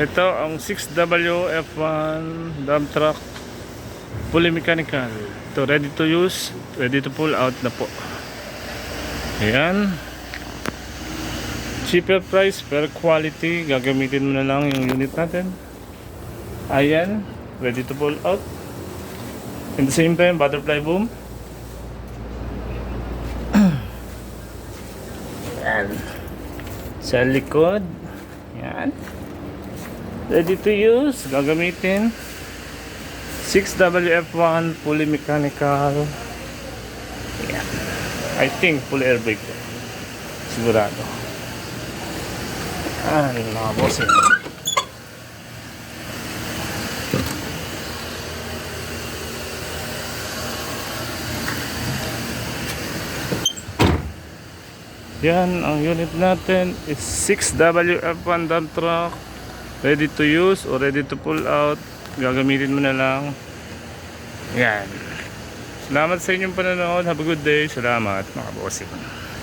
Ito ang 6WF1 dump truck, fully mechanical. Ito ready to use, ready to pull out na po. Ayan. Cheaper price per quality. Gagamitin mo na lang yung unit natin. Ayan, ready to pull out. In the same time, butterfly boom. Ayan. Sa likod. Ayan. Ready to use. Gagamitin. 6WF1 fully mechanical. Ayan. I think fully air brake. Sigurado. Ay, mga bossing. Yan, ang unit natin is 6WF1 dump truck. Ready to use or ready to pull out. Gagamitin mo na lang. Yan. Salamat sa inyong panonood. Have a good day. Salamat mga bossing.